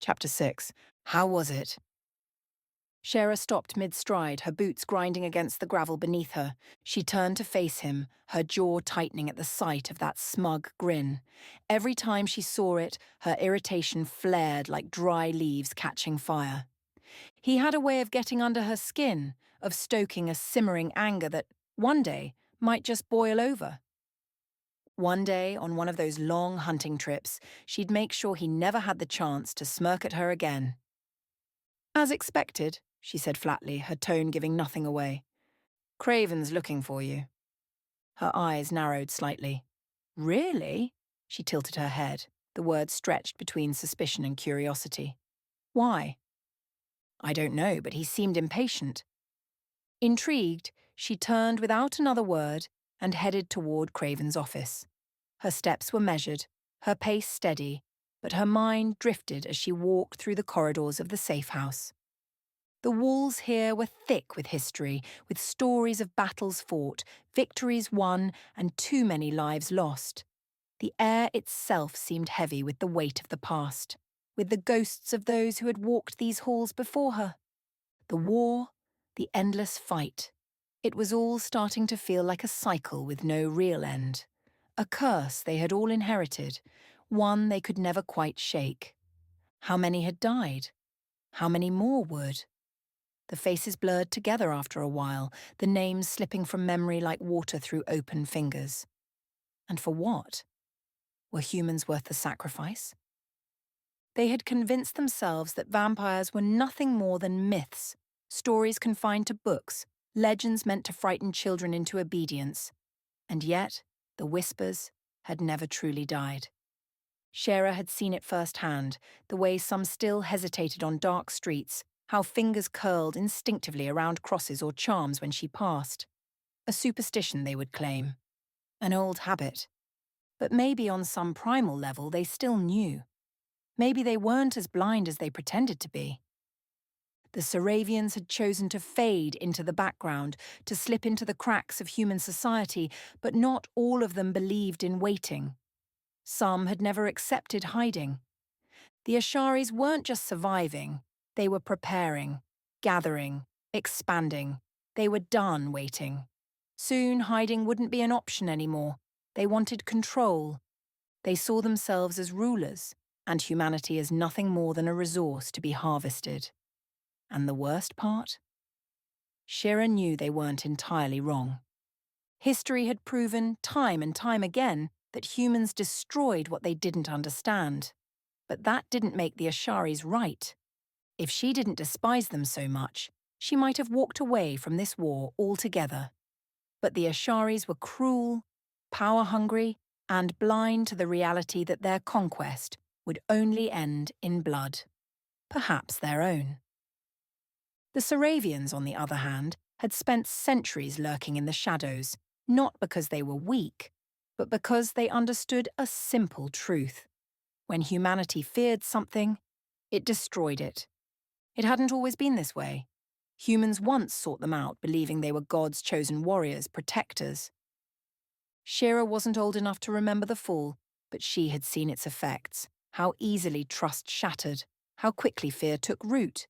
Chapter 6. How was it? Shara stopped mid-stride, her boots grinding against the gravel beneath her. She turned to face him, her jaw tightening at the sight of that smug grin. Every time she saw it, her irritation flared like dry leaves catching fire. He had a way of getting under her skin, of stoking a simmering anger that, one day, might just boil over. One day, on one of those long hunting trips, she'd make sure he never had the chance to smirk at her again. As expected, she said flatly, her tone giving nothing away. Craven's looking for you. Her eyes narrowed slightly. Really? She tilted her head, the words stretched between suspicion and curiosity. Why? I don't know, but he seemed impatient. Intrigued, she turned without another word and headed toward Craven's office. Her steps were measured, her pace steady, but her mind drifted as she walked through the corridors of the safe house. The walls here were thick with history, with stories of battles fought, victories won, and too many lives lost. The air itself seemed heavy with the weight of the past, with the ghosts of those who had walked these halls before her. The war, the endless fight. It was all starting to feel like a cycle with no real end. A curse they had all inherited, one they could never quite shake. How many had died? How many more would? The faces blurred together after a while, the names slipping from memory like water through open fingers. And for what? Were humans worth the sacrifice? They had convinced themselves that vampires were nothing more than myths, stories confined to books, legends meant to frighten children into obedience. And yet, the whispers had never truly died. Shara had seen it firsthand, the way some still hesitated on dark streets, how fingers curled instinctively around crosses or charms when she passed. A superstition, they would claim. An old habit. But maybe on some primal level they still knew. Maybe they weren't as blind as they pretended to be. The Saravians had chosen to fade into the background, to slip into the cracks of human society, but not all of them believed in waiting. Some had never accepted hiding. The Asharis weren't just surviving, they were preparing, gathering, expanding. They were done waiting. Soon hiding wouldn't be an option anymore. They wanted control. They saw themselves as rulers, and humanity as nothing more than a resource to be harvested. And the worst part? Shira knew they weren't entirely wrong. History had proven time and time again that humans destroyed what they didn't understand. But that didn't make the Asharis right. If she didn't despise them so much, she might have walked away from this war altogether. But the Asharis were cruel, power-hungry, and blind to the reality that their conquest would only end in blood. Perhaps their own. The Saravians, on the other hand, had spent centuries lurking in the shadows, not because they were weak, but because they understood a simple truth. When humanity feared something, it destroyed it. It hadn't always been this way. Humans once sought them out, believing they were God's chosen warriors, protectors. Shira wasn't old enough to remember the fall, but she had seen its effects, how easily trust shattered, how quickly fear took root.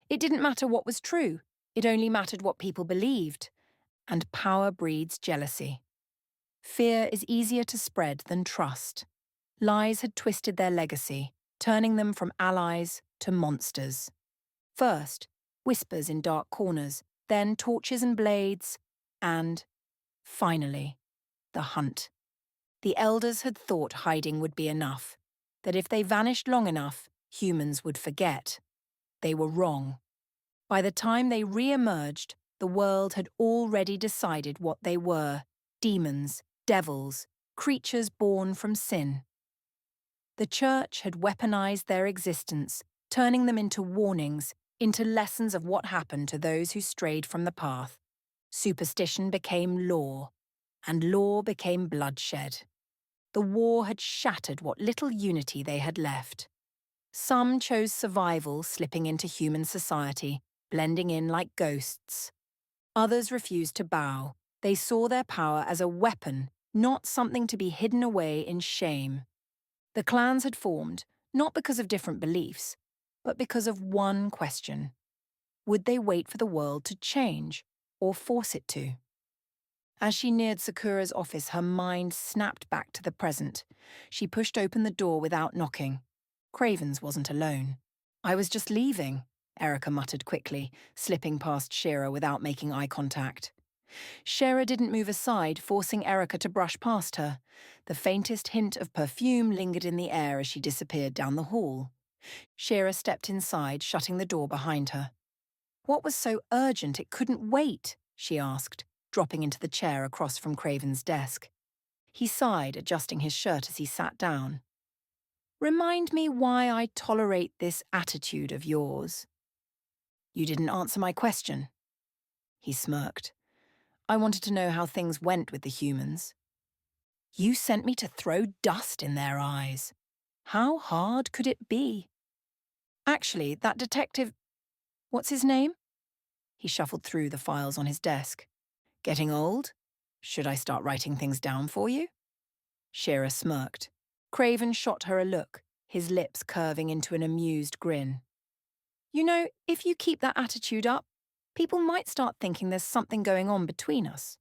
It didn't matter what was true, it only mattered what people believed. And power breeds jealousy. Fear is easier to spread than trust. Lies had twisted their legacy, turning them from allies to monsters. First, whispers in dark corners, then torches and blades, and, finally, the hunt. The elders had thought hiding would be enough, that if they vanished long enough, humans would forget. They were wrong. By the time they re-emerged, the world had already decided what they were: demons, devils, creatures born from sin. The church had weaponized their existence, turning them into warnings, into lessons of what happened to those who strayed from the path. Superstition became law, and law became bloodshed. The war had shattered what little unity they had left. Some chose survival, slipping into human society, blending in like ghosts. Others refused to bow. They saw their power as a weapon, not something to be hidden away in shame. The clans had formed, Not because of different beliefs, but because of one question. Would they wait for the world to change or force it to? As she neared Sakura's office, her mind snapped back to the present. She pushed open the door without knocking. Cravens wasn't alone. I was just leaving, Erica muttered quickly, slipping past Shira without making eye contact. Shira didn't move aside, forcing Erica to brush past her. The faintest hint of perfume lingered in the air as she disappeared down the hall. Shira stepped inside, shutting the door behind her. What was so urgent it couldn't wait? She asked, dropping into the chair across from Craven's desk. He sighed, adjusting his shirt as he sat down. Remind me why I tolerate this attitude of yours. You didn't answer my question. He smirked. I wanted to know how things went with the humans. You sent me to throw dust in their eyes. How hard could it be? Actually, that detective... What's his name? He shuffled through the files on his desk. Getting old? Should I start writing things down for you? Shira smirked. Craven shot her a look, his lips curving into an amused grin. You know, if you keep that attitude up, people might start thinking there's something going on between us.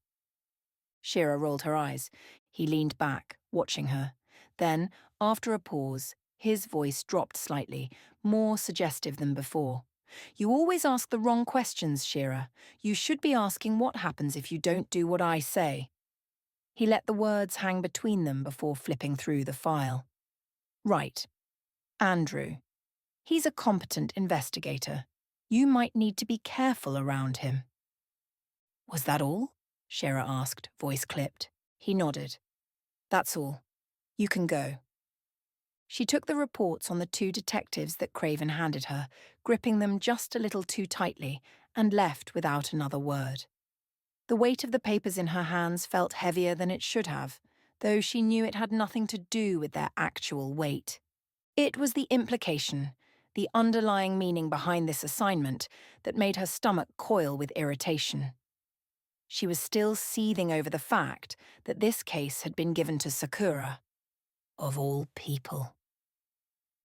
Shira rolled her eyes. He leaned back, watching her. Then, after a pause, his voice dropped slightly, more suggestive than before. You always ask the wrong questions, Shira. You should be asking what happens if you don't do what I say. He let the words hang between them before flipping through the file. Right. Andrew. He's a competent investigator. You might need to be careful around him. Was that all? Shira asked, voice clipped. He nodded. That's all. You can go. She took the reports on the two detectives that Craven handed her, gripping them just a little too tightly, and left without another word. The weight of the papers in her hands felt heavier than it should have, though she knew it had nothing to do with their actual weight. It was the implication, the underlying meaning behind this assignment, that made her stomach coil with irritation. She was still seething over the fact that this case had been given to Sakura. Of all people.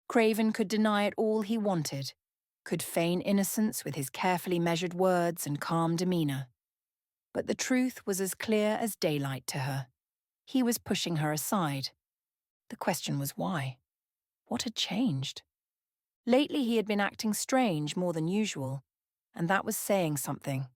Craven could deny it all he wanted, could feign innocence with his carefully measured words and calm demeanor. But the truth was as clear as daylight to her. He was pushing her aside. The question was why? What had changed? Lately he had been acting strange more than usual, and that was saying something.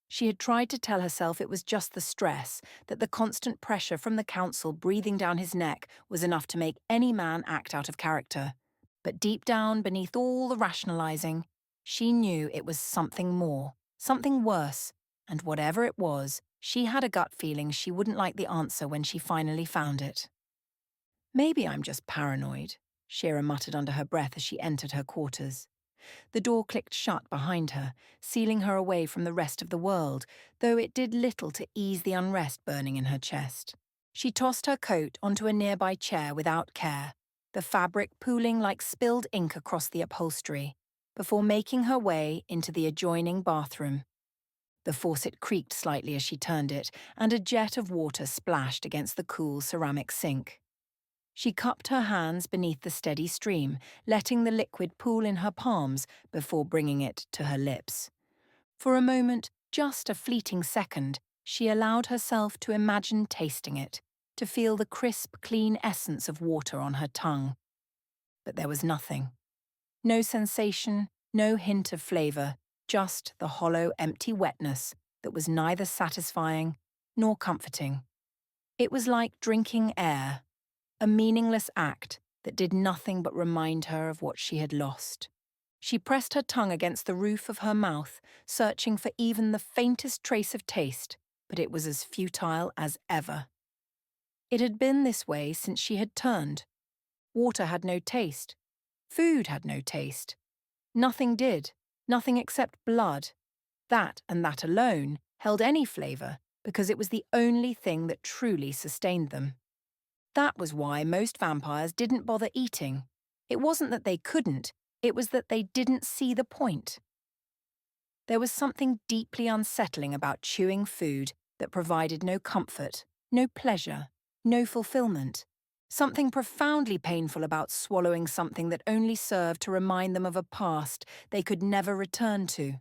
She had tried to tell herself it was just the stress, that the constant pressure from the council breathing down his neck was enough to make any man act out of character. But deep down, beneath all the rationalizing, she knew it was something more, something worse, and whatever it was, she had a gut feeling she wouldn't like the answer when she finally found it. Maybe I'm just paranoid, Shira muttered under her breath as she entered her quarters. The door clicked shut behind her, sealing her away from the rest of the world, though it did little to ease the unrest burning in her chest. She tossed her coat onto a nearby chair without care, the fabric pooling like spilled ink across the upholstery, before making her way into the adjoining bathroom. The faucet creaked slightly as she turned it, and a jet of water splashed against the cool ceramic sink. She cupped her hands beneath the steady stream, letting the liquid pool in her palms before bringing it to her lips. For a moment, just a fleeting second, she allowed herself to imagine tasting it, to feel the crisp, clean essence of water on her tongue. But there was nothing. No sensation, no hint of flavour, just the hollow, empty wetness that was neither satisfying nor comforting. It was like drinking air. A meaningless act that did nothing but remind her of what she had lost. She pressed her tongue against the roof of her mouth, searching for even the faintest trace of taste, but it was as futile as ever. It had been this way since she had turned. Water had no taste. Food had no taste. Nothing did, nothing except blood. That and that alone held any flavour because it was the only thing that truly sustained them. That was why most vampires didn't bother eating. It wasn't that they couldn't, it was that they didn't see the point. There was something deeply unsettling about chewing food that provided no comfort, no pleasure, no fulfillment. Something profoundly painful about swallowing something that only served to remind them of a past they could never return to.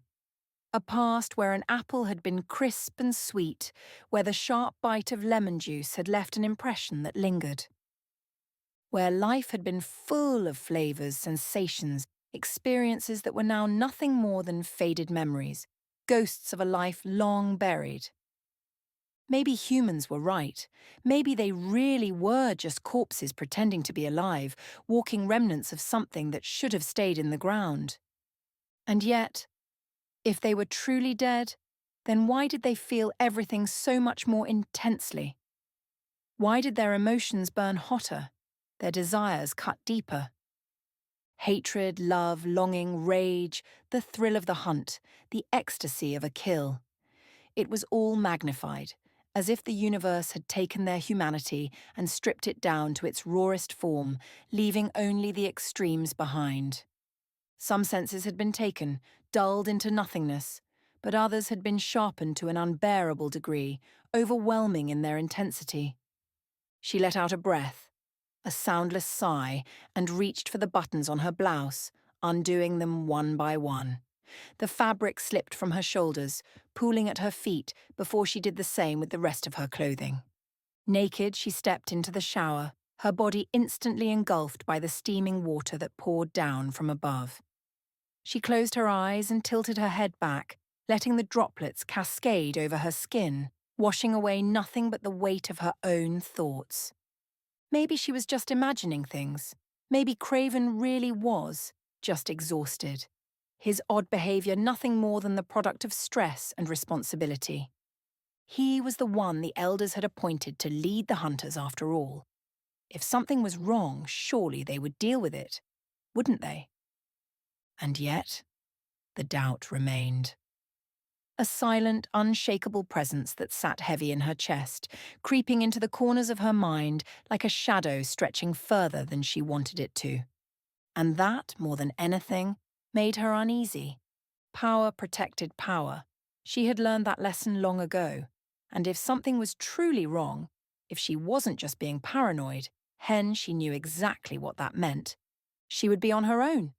A past where an apple had been crisp and sweet, where the sharp bite of lemon juice had left an impression that lingered. Where life had been full of flavours, sensations, experiences that were now nothing more than faded memories, ghosts of a life long buried. Maybe humans were right. Maybe they really were just corpses pretending to be alive, walking remnants of something that should have stayed in the ground. And yet, if they were truly dead, then why did they feel everything so much more intensely? Why did their emotions burn hotter, their desires cut deeper? Hatred, love, longing, rage, the thrill of the hunt, the ecstasy of a kill. It was all magnified, as if the universe had taken their humanity and stripped it down to its rawest form, leaving only the extremes behind. Some senses had been taken, dulled into nothingness, but others had been sharpened to an unbearable degree, overwhelming in their intensity. She let out a breath, a soundless sigh, and reached for the buttons on her blouse, undoing them one by one. The fabric slipped from her shoulders, pooling at her feet before she did the same with the rest of her clothing. Naked, she stepped into the shower, her body instantly engulfed by the steaming water that poured down from above. She closed her eyes and tilted her head back, letting the droplets cascade over her skin, washing away nothing but the weight of her own thoughts. Maybe she was just imagining things. Maybe Craven really was just exhausted. His odd behavior nothing more than the product of stress and responsibility. He was the one the elders had appointed to lead the hunters after all. If something was wrong, surely they would deal with it, wouldn't they? And yet, the doubt remained. A silent, unshakable presence that sat heavy in her chest, creeping into the corners of her mind like a shadow stretching further than she wanted it to. And that, more than anything, made her uneasy. Power protected power. She had learned that lesson long ago. And if something was truly wrong, if she wasn't just being paranoid, she knew exactly what that meant. She would be on her own.